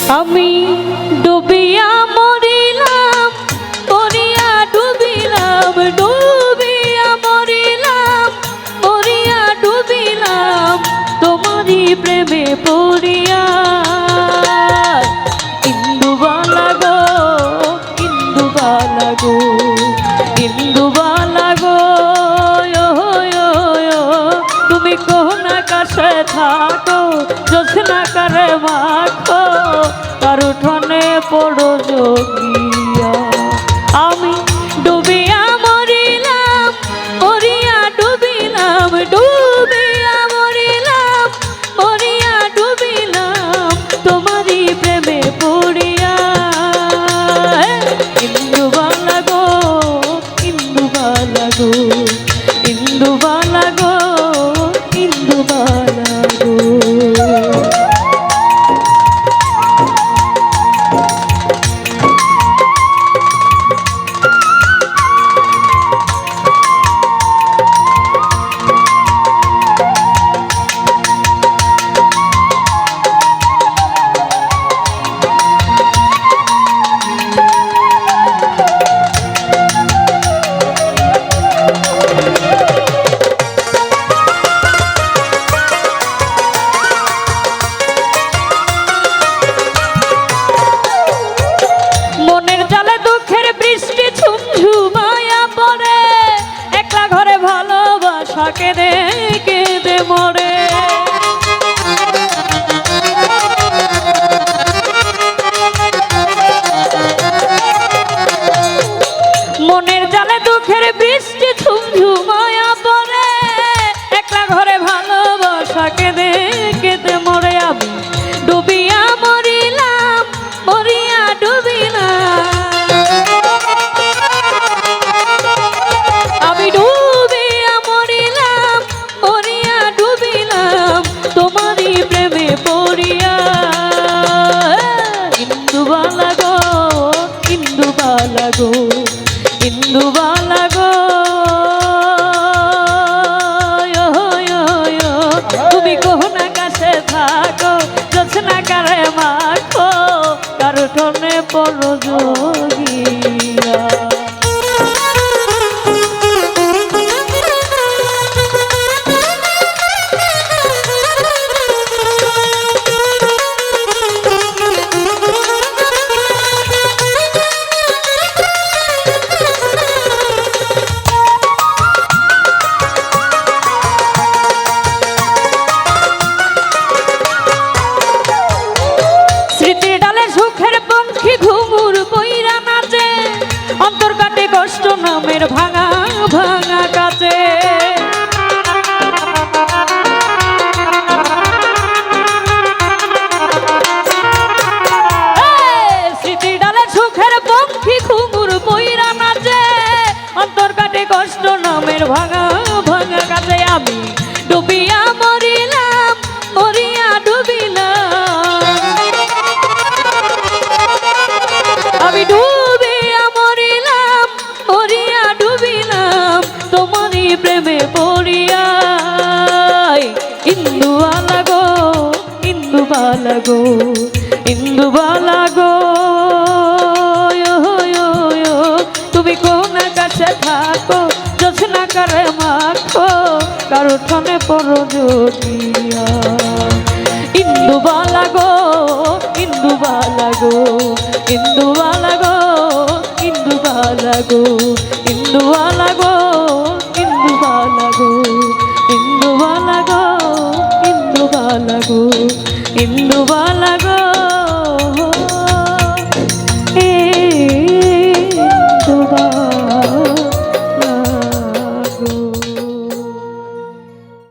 আমি ডুবিয়া মরিলাম মরিয়া ডুবিলাম ডুবিয়া মরিলাম মরিয়া ডুবিলাম তোমারই প্রেমে পড়িয়া ইন্দুবালা গো ইন্দুবালা গো ইন্দুবালা গো তুমি কোন আকাশে থাকো জোছনা করে মাখো তার উঠোনে পড়ো যোগিয়া আমি ডুবিয়া মরিলাম মরিয়া ডুবিলাম ডুবিয়া মরিলাম মরিয়া ডুবিলাম তোমারই প্রেমে পড়িয়া ইন্দুবালা গো ইন্দুবালা গো ইন্দুবালা গো ইন্দুবালা গো। কেঁদে কেঁদে মরে মনের জালে দুঃখের বৃষ্টি ঝুমঝুমায়া পড়ে একলা ঘরে ভালোবাসা কেঁদে কেঁদে মরে আমি ডুবিয়া মরিলাম মরিয়া ডুবিলাম আমি তোমারই প্রেমে পড়িয়া ইন্দুবালা গো ইন্দুবালা গো ইন্দুবালা গো তুমি কোন আকাশে থাকো জোছনা করে মাখো তার উঠোনে পড়ো যোগিয়া অন্তর কাটে কষ্ট নামের ভাঙা ভাঙা কাছে স্মৃতি ডালে সুখের পঙ্খী ঘুঙুর বইরা নাচে অন্তর কাটে কষ্ট নামের ভাঙা ভাঙা কাছে আমি ডুবিয়া মরিলাম মরিয়া ডুবিলাম আমি প্রেমে পড়িয়া ইন্দুবালা গো ইন্দুবালা গো ইন্দুবালা গো তুমি কোন আকাশে থাকো জোছনা করে মাখো কার উঠোনে পড়ো যোগিয়া ইন্দুবালা গো ইন্দুবালা গো ইন্দুবালা গো ইন্দুবালা গো ইন্দুবালা গো ইন্দুবালা গো ইন্দুবালা গো ইন্দুবালা গো ইন্দুবালা গো